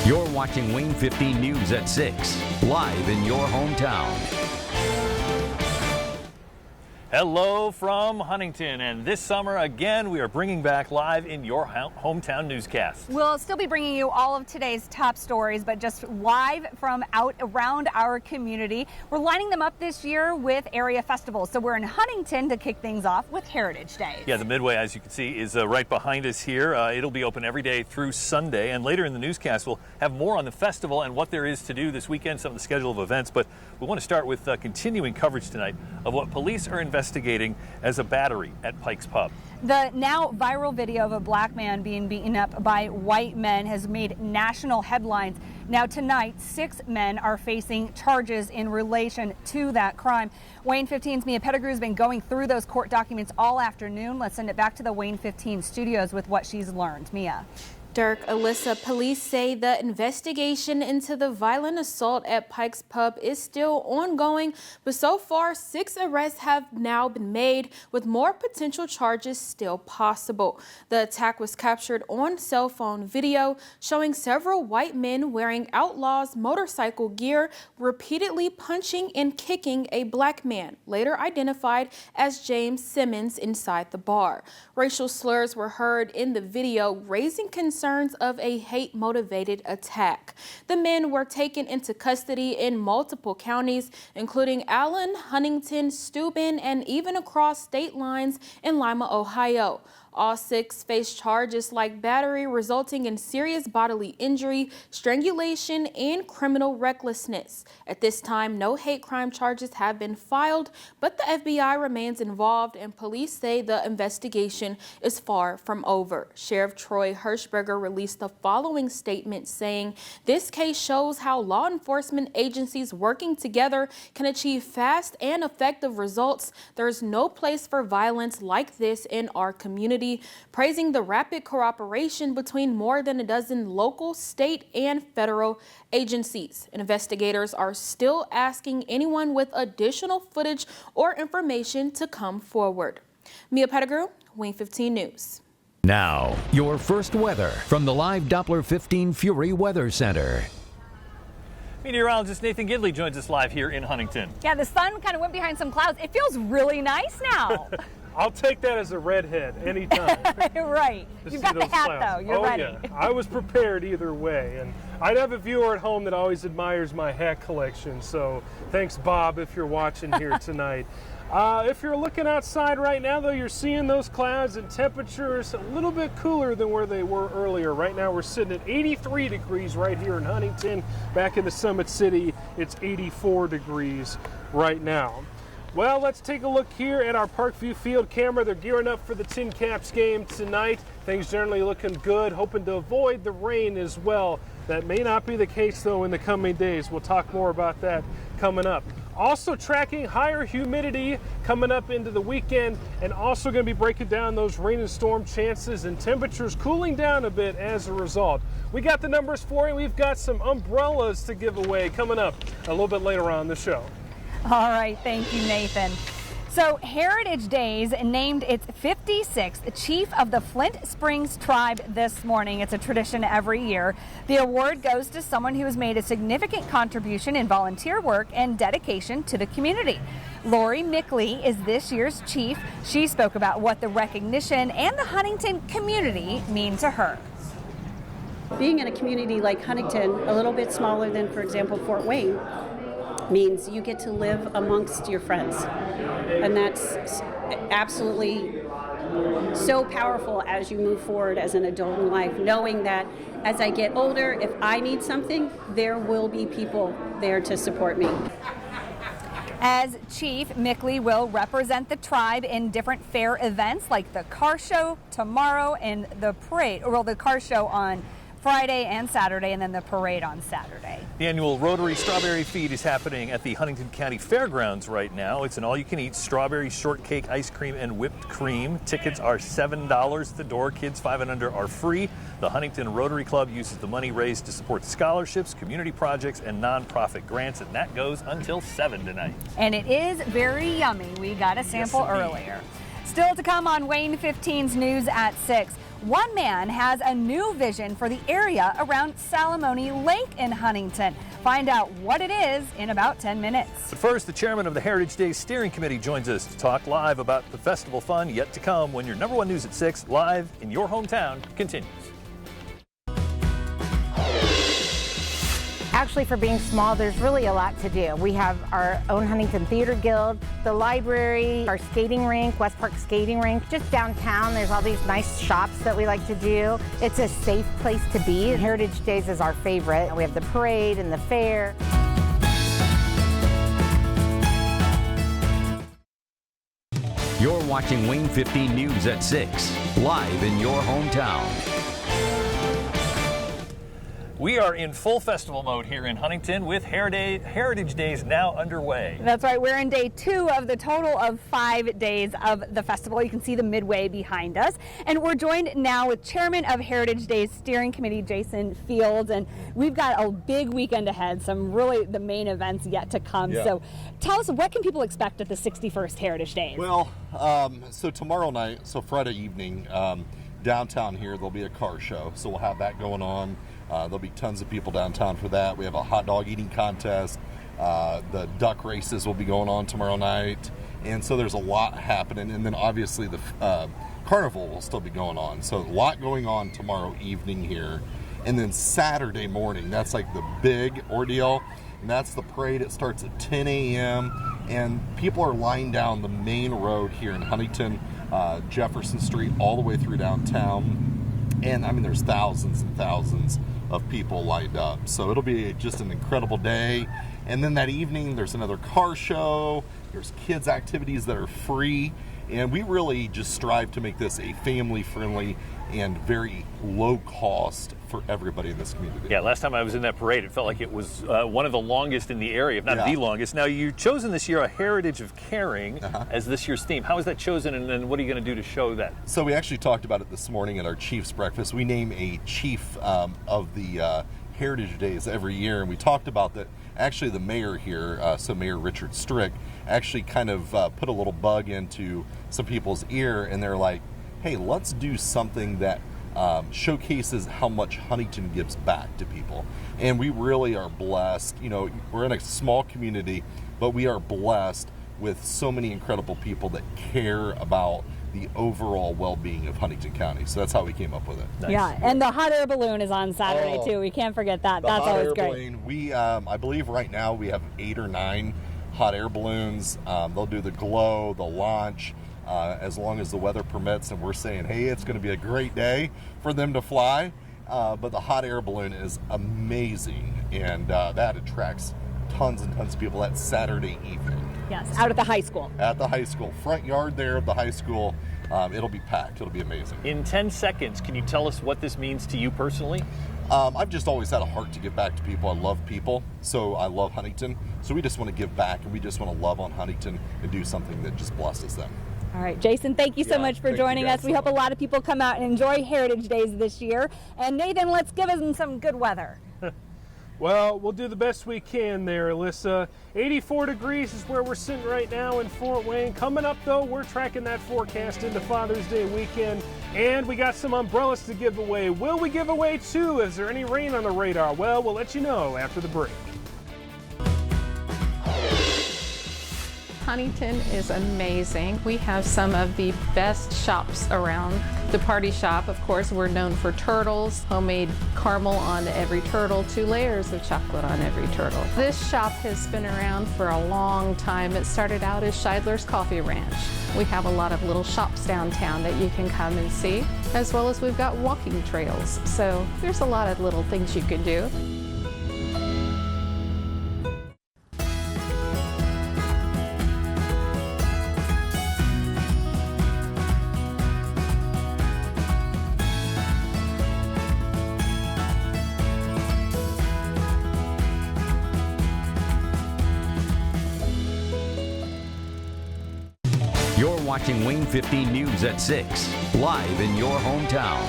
You're watching Wayne 15 News at 6, live in your hometown. Hello from Huntington, and this summer again we are bringing back live in your hometown newscast. We'll still be bringing you all of today's top stories, but just live from out around our community. We're lining them up this year with area festivals. So we're in Huntington to kick things off with Heritage Days. Yeah, the Midway, as you can see, is right behind us here. It'll be open every day through Sunday, and later in the newscast we'll have more on the festival and what there is to do this weekend, some of the schedule of events. But we want to start with continuing coverage tonight of what police are investigating as a battery at Pike's Pub. The now viral video of a black man being beaten up by white men has made national headlines. Now tonight, 6 men are facing charges in relation to that crime. Wayne 15's Mia Pettigrew has been going through those court documents all afternoon. Let's send it back to the Wayne 15 studios with what she's learned. Mia. Dirk, Alyssa, police say the investigation into the violent assault at Pike's Pub is still ongoing, but so far 6 arrests have now been made, with more potential charges still possible. The attack was captured on cell phone video showing several white men wearing outlaws' motorcycle gear repeatedly punching and kicking a black man, later identified as James Simmons, inside the bar. Racial slurs were heard in the video, raising concerns of a hate-motivated attack. The men were taken into custody in multiple counties, including Allen, Huntington, Steuben, and even across state lines in Lima, Ohio. All 6 face charges like battery resulting in serious bodily injury, strangulation, and criminal recklessness. At this time, no hate crime charges have been filed, but the FBI remains involved, and police say the investigation is far from over. Sheriff Troy Hirschberger released the following statement saying, "This case shows how law enforcement agencies working together can achieve fast and effective results. There is no place for violence like this in our community," praising the rapid cooperation between more than a dozen local, state, and federal agencies. Investigators are still asking anyone with additional footage or information to come forward. Mia Pettigrew, Wayne 15 News. Now, your first weather from the live Doppler 15 Fury Weather Center. Meteorologist Nathan Gidley joins us live here in Huntington. Yeah, the sun kind of went behind some clouds. It feels really nice now. I'll take that as a redhead anytime. Right. You've got the hat, though. You're ready. Yeah. I was prepared either way. And I'd have a viewer at home that always admires my hat collection. So thanks, Bob, if you're watching here tonight. If you're looking outside right now, though, you're seeing those clouds and temperatures a little bit cooler than where they were earlier. Right now, we're sitting at 83 degrees right here in Huntington. Back in the Summit City, it's 84 degrees right now. Well, let's take a look here at our Parkview Field camera. They're gearing up for the Tin Caps game tonight. Things generally looking good, hoping to avoid the rain as well. That may not be the case, though, in the coming days. We'll talk more about that coming up. Also tracking higher humidity coming up into the weekend, and also going to be breaking down those rain and storm chances and temperatures cooling down a bit as a result. We got the numbers for you. We've got some umbrellas to give away coming up a little bit later on the show. All right, thank you, Nathan. So Heritage Days named its 56th Chief of the Flint Springs Tribe this morning. It's a tradition every year. The award goes to someone who has made a significant contribution in volunteer work and dedication to the community. Lori Mickley is this year's chief. She spoke about what the recognition and the Huntington community mean to her. Being in a community like Huntington, a little bit smaller than, for example, Fort Wayne, means you get to live amongst your friends. And that's absolutely so powerful as you move forward as an adult in life, knowing that as I get older, if I need something, there will be people there to support me. As chief, Mickley will represent the tribe in different fair events like the car show tomorrow and the parade, or the car show on Friday and Saturday, and then the parade on Saturday. The annual Rotary Strawberry Feed is happening at the Huntington County Fairgrounds right now. It's an all-you-can-eat strawberry shortcake, ice cream, and whipped cream. Tickets are $7 at the door. Kids 5 and under are free. The Huntington Rotary Club uses the money raised to support scholarships, community projects, and nonprofit grants, and that goes until 7 tonight. And it is very yummy. We got a sample earlier. Still to come on Wayne 15's News at 6. One man has a new vision for the area around Salamone Lake in Huntington. Find out what it is in about 10 minutes. But first, the chairman of the Heritage Days Steering Committee joins us to talk live about the festival fun yet to come when your number one News at 6, live in your hometown, continues. Actually, for being small, there's really a lot to do. We have our own Huntington Theater Guild, the library, our skating rink, West Park skating rink. Just downtown, there's all these nice shops that we like to do. It's a safe place to be. Heritage Days is our favorite. We have the parade and the fair. You're watching Wayne 15 News at 6, live in your hometown. We are in full festival mode here in Huntington with Heritage Days now underway. That's right. We're in day 2 of the total of 5 days of the festival. You can see the midway behind us. And we're joined now with Chairman of Heritage Days Steering Committee, Jason Fields. And we've got a big weekend ahead, some really the main events yet to come. Yeah. So tell us, what can people expect at the 61st Heritage Days? Well, so tomorrow night, so Friday evening, downtown here, there'll be a car show. So we'll have that going on. There'll be tons of people downtown for that. We have a hot dog eating contest. The duck races will be going on tomorrow night. And so there's a lot happening. And then obviously the carnival will still be going on. So a lot going on tomorrow evening here. And then Saturday morning, that's like the big ordeal. And that's the parade. It starts at 10 a.m. And people are lined down the main road here in Huntington, Jefferson Street, all the way through downtown. And I mean, there's thousands and thousands of people lined up. So it'll be just an incredible day. And then that evening, there's another car show. There's kids' activities that are free. And we really just strive to make this a family-friendly and very low cost for everybody in this community. Yeah, last time I was in that parade, it felt like it was one of the longest in the area, if not the longest. Now, you've chosen this year a Heritage of Caring as this year's theme. How is that chosen, and then what are you going to do to show that? So we actually talked about it this morning at our Chiefs breakfast. We name a chief of the Heritage Days every year, and we talked about that. Actually, the mayor here, so Mayor Richard Strick, actually kind of put a little bug into some people's ear, and they're like, hey, let's do something that showcases how much Huntington gives back to people. And we really are blessed. You know, we're in a small community, but we are blessed with so many incredible people that care about the overall well-being of Huntington County. So that's how we came up with it. Nice. Yeah, and the hot air balloon is on Saturday too. We can't forget that. That's always great. Balloon, we, I believe right now we have 8 or 9 hot air balloons. They'll do the glow, the launch, as long as the weather permits, and we're saying, hey, it's going to be a great day for them to fly. But the hot air balloon is amazing, and that attracts tons and tons of people. That's Saturday evening. Yes, out at the high school. At the high school. Front yard there at the high school. It'll be packed. It'll be amazing. In 10 seconds, can you tell us what this means to you personally? I've just always had a heart to give back to people. I love people, so I love Huntington. So we just want to give back, and we just want to love on Huntington and do something that just blesses them. All right, Jason, thank you so much for joining us. We hope a lot of people come out and enjoy Heritage Days this year. And Nathan, let's give them some good weather. Well, we'll do the best we can there, Alyssa. 84 degrees is where we're sitting right now in Fort Wayne. Coming up, though, we're tracking that forecast into Father's Day weekend, and we got some umbrellas to give away. Will we give away 2? Is there any rain on the radar? Well, we'll let you know after the break. Huntington is amazing. We have some of the best shops around. The Party Shop, of course, we're known for turtles, homemade caramel on every turtle, 2 layers of chocolate on every turtle. This shop has been around for a long time. It started out as Scheidler's Coffee Ranch. We have a lot of little shops downtown that you can come and see, as well as we've got walking trails. So there's a lot of little things you can do. You're watching Wayne 15 News at 6, live in your hometown.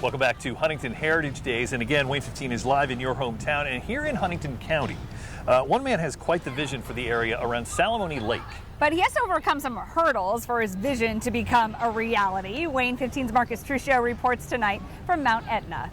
Welcome back to Huntington Heritage Days. And again, Wayne 15 is live in your hometown and here in Huntington County. One man has quite the vision for the area around Salamone Lake. but he has to overcome some hurdles for his vision to become a reality. Wayne 15's Marcus Truccio reports tonight from Mount Etna.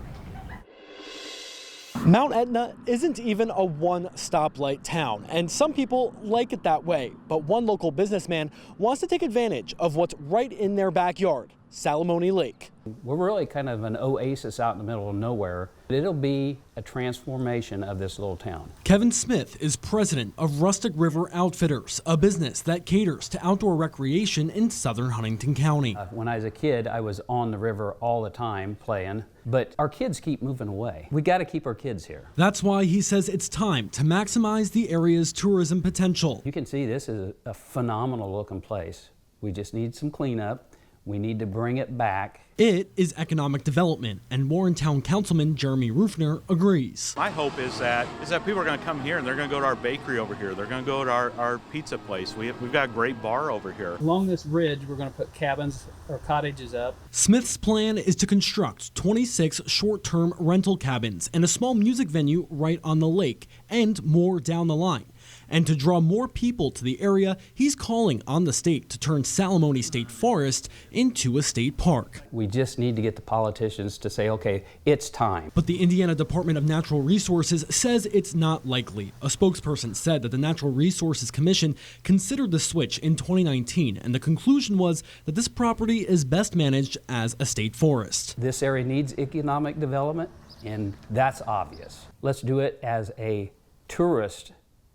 Mount Etna isn't even a one-stoplight town, and some people like it that way. But one local businessman wants to take advantage of what's right in their backyard, Salamone Lake. We're really kind of an oasis out in the middle of nowhere. It'll be a transformation of this little town. Kevin Smith is president of Rustic River Outfitters, a business that caters to outdoor recreation in southern Huntington County. When I was a kid, I was on the river all the time playing, but our kids keep moving away. We got to keep our kids here. That's why he says it's time to maximize the area's tourism potential. You can see this is a phenomenal looking place. We just need some cleanup. We need to bring it back. It is economic development, and Warrentown Councilman Jeremy Rufner agrees. My hope is that people are going to come here and they're going to go to our bakery over here. They're going to go to our pizza place. We've got a great bar over here. Along this ridge, we're going to put cabins or cottages up. Smith's plan is to construct 26 short-term rental cabins and a small music venue right on the lake, and more down the line. And to draw more people to the area, he's calling on the state to turn Salamone State Forest into a state park. We just need to get the politicians to say, okay, it's time. But the Indiana Department of Natural Resources says it's not likely. A spokesperson said that the Natural Resources Commission considered the switch in 2019, and the conclusion was that this property is best managed as a state forest. This area needs economic development, and that's obvious. Let's do it as a tourist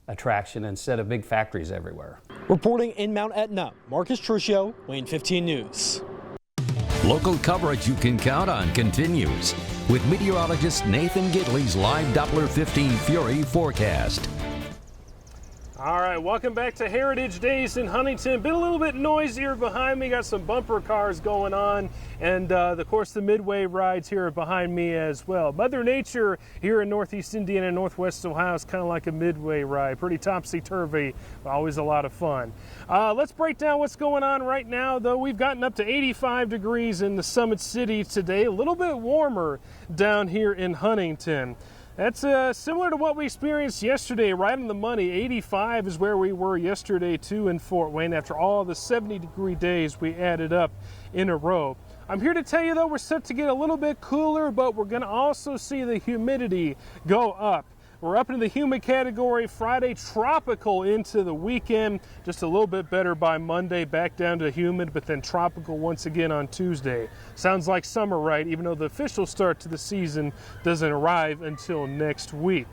attraction instead of big factories everywhere. Reporting in Mount Etna, Marcus Truccio, Wayne 15 News. Local coverage you can count on continues with meteorologist Nathan Gidley's live Doppler 15 Fury forecast. All right, welcome back to Heritage Days in Huntington. Been a little bit noisier behind me. Got some bumper cars going on, and of course the Midway rides here behind me as well. Mother Nature here in Northeast Indiana and Northwest Ohio is kind of like a Midway ride. Pretty topsy-turvy, but always a lot of fun. Let's break down what's going on right now, though. We've gotten up to 85 degrees in the Summit City today. A little bit warmer down here in Huntington. That's similar to what we experienced yesterday, right on the money. 85 is where we were yesterday, too, in Fort Wayne, after all the 70-degree days we added up in a row. I'm here to tell you, though, we're set to get a little bit cooler, but we're going to also see the humidity go up. We're up into the humid category Friday, tropical into the weekend. Just a little bit better by Monday, back down to humid, but then tropical once again on Tuesday. Sounds like summer, right? Even though the official start to the season doesn't arrive until next week.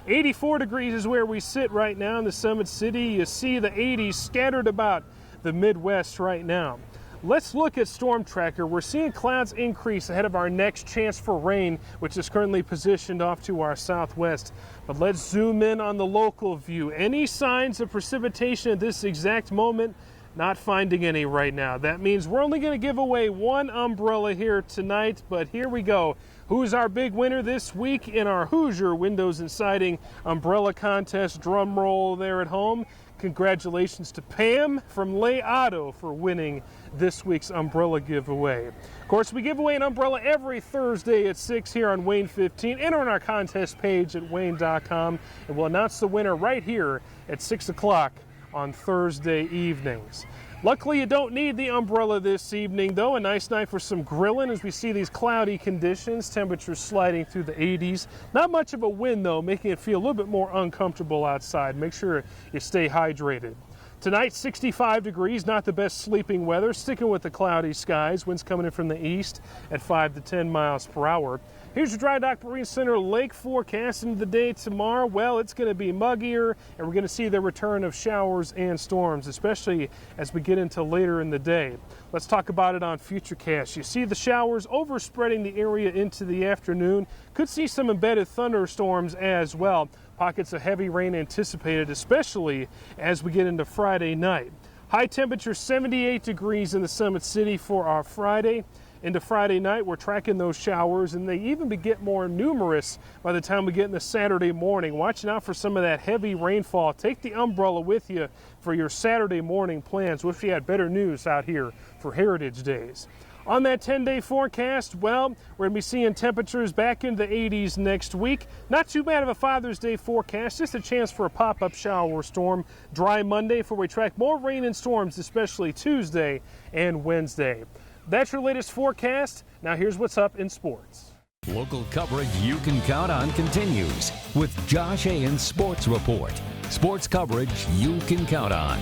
84 degrees is where we sit right now in the Summit City. You see the 80s scattered about the Midwest right now. Let's look at Storm Tracker. We're seeing clouds increase ahead of our next chance for rain, which is currently positioned off to our southwest. But let's zoom in on the local view. Any signs of precipitation at this exact moment? Not finding any right now. That means we're only going to give away one umbrella here tonight, but here we go. Who's our big winner this week in our Hoosier Windows and Siding Umbrella Contest? Drum roll there at home. Congratulations to Pam from Lay Auto for winning this week's umbrella giveaway. Of course, we give away an umbrella every Thursday at 6 here on Wayne 15. Enter on our contest page at wayne.com, and we'll announce the winner right here at 6 o'clock on Thursday evenings. Luckily, you don't need the umbrella this evening, though. A nice night for some grilling as we see these cloudy conditions, temperatures sliding through the 80s. Not much of a wind, though, making it feel a little bit more uncomfortable outside. Make sure you stay hydrated. Tonight, 65 degrees, not the best sleeping weather. Sticking with the cloudy skies. Winds coming in from the east at 5 to 10 miles per hour. Here's your Dry Dock Marine Center lake forecast into the day tomorrow. Well, it's going to be muggier, and we're going to see the return of showers and storms, especially as we get into later in the day. Let's talk about it on Futurecast. You see the showers overspreading the area into the afternoon. Could see some embedded thunderstorms as well. Pockets of heavy rain anticipated, especially as we get into Friday night. High temperature 78 degrees in the Summit City for our Friday. Into Friday night, we're tracking those showers, and they even get more numerous by the time we get into Saturday morning. Watching out for some of that heavy rainfall. Take the umbrella with you for your Saturday morning plans. Wish you had better news out here for Heritage Days. On that 10-day forecast, well, we're going to be seeing temperatures back into the 80s next week. Not too bad of a Father's Day forecast, just a chance for a pop-up shower or storm. Dry Monday before we track more rain and storms, especially Tuesday and Wednesday. That's your latest forecast. Now here's what's up in sports. Local coverage you can count on continues with Josh Ayen's Sports Report. Sports coverage you can count on.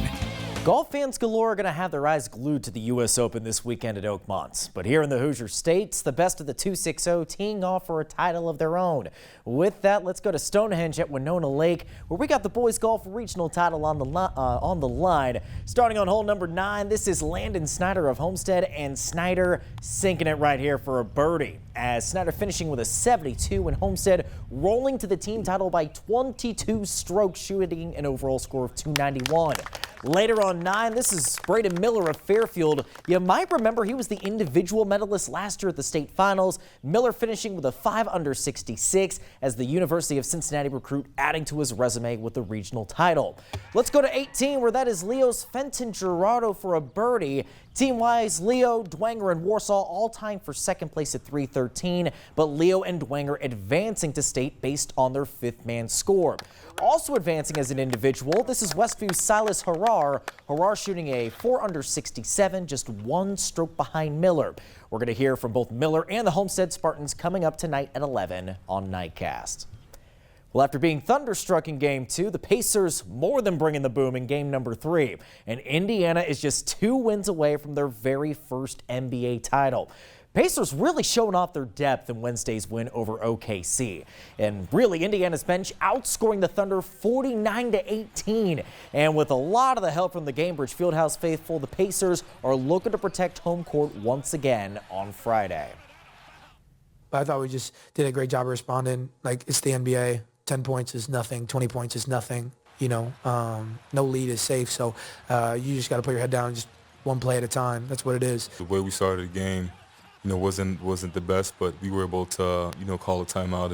Golf fans galore are going to have their eyes glued to the U.S. Open this weekend at Oakmont. But here in the Hoosier States, the best of the 260 teeing off for a title of their own. With that, let's go to Stonehenge at Winona Lake, where we got the boys golf regional title on the line. Starting on hole number 9, this is Landon Snyder of Homestead, and Snyder sinking it right here for a birdie. As Snyder finishing with a 72 and Homestead rolling to the team title by 22 strokes, shooting an overall score of 291. Later on 9, this is Braden Miller of Fairfield. You might remember he was the individual medalist last year at the state finals. Miller finishing with a 5 under 66 as the University of Cincinnati recruit, adding to his resume with the regional title. Let's go to 18, where that is Leo's Fenton Gerardo for a birdie. Team-wise, Leo, Dwenger, and Warsaw all tying for second place at 313, but Leo and Dwenger advancing to state based on their fifth-man score. Also advancing as an individual, this is Westview's Silas Harar. Harar shooting a 4 under 67, just 1 stroke behind Miller. We're going to hear from both Miller and the Homestead Spartans coming up tonight at 11 on Nightcast. Well, after being thunderstruck in Game 2, the Pacers more than bringing the boom in Game number 3. And Indiana is just 2 wins away from their very first NBA title. Pacers really showing off their depth in Wednesday's win over OKC. And really, Indiana's bench outscoring the Thunder 49-18. And with a lot of the help from the Gainbridge Fieldhouse faithful, the Pacers are looking to protect home court once again on Friday. But I thought we just did a great job of responding. Like, it's the NBA. 10 points is nothing. 20 points is nothing. You know, no lead is safe. So you just got to put your head down and just one play at a time. That's what it is. The way we started the game, you know, wasn't the best, but we were able to, you know, call a timeout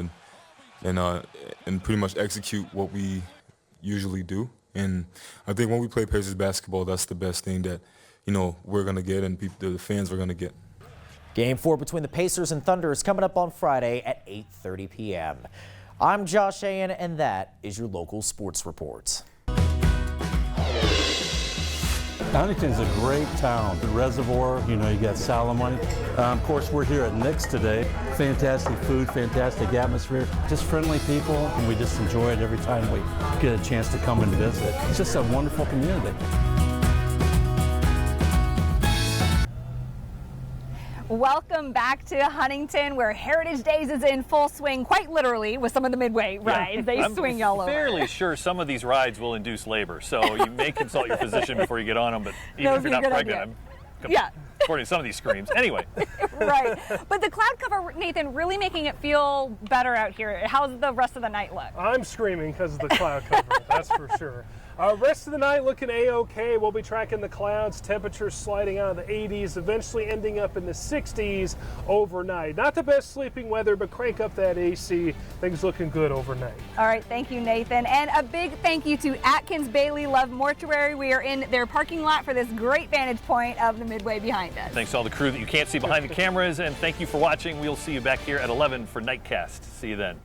and pretty much execute what we usually do. And I think when we play Pacers basketball, that's the best thing that, you know, we're going to get and the fans are going to get. Game 4 between the Pacers and Thunder is coming up on Friday at 8:30 p.m. I'm Josh Ayen, and that is your local sports report. Huntington's a great town. The reservoir, you know, you got Salomon. Of course, we're here at Nick's today. Fantastic food, fantastic atmosphere, just friendly people, and we just enjoy it every time we get a chance to come and visit. It's just a wonderful community. Welcome back to Huntington, where Heritage Days is in full swing, quite literally, with some of the midway rides. They swing all over. I'm fairly sure some of these rides will induce labor, so you may consult your physician before you get on them, but even if you're not pregnant, according to some of these screams. Anyway. Right. But the cloud cover, Nathan, really making it feel better out here. How's the rest of the night look? I'm screaming because of the cloud cover, that's for sure. Rest of the night looking A-OK. We'll be tracking the clouds, temperatures sliding out of the 80s, eventually ending up in the 60s overnight. Not the best sleeping weather, but crank up that AC. Things looking good overnight. All right, thank you, Nathan. And a big thank you to Atkins Bailey Love Mortuary. We are in their parking lot for this great vantage point of the midway behind us. Thanks to all the crew that you can't see behind the cameras, and thank you for watching. We'll see you back here at 11 for Nightcast. See you then.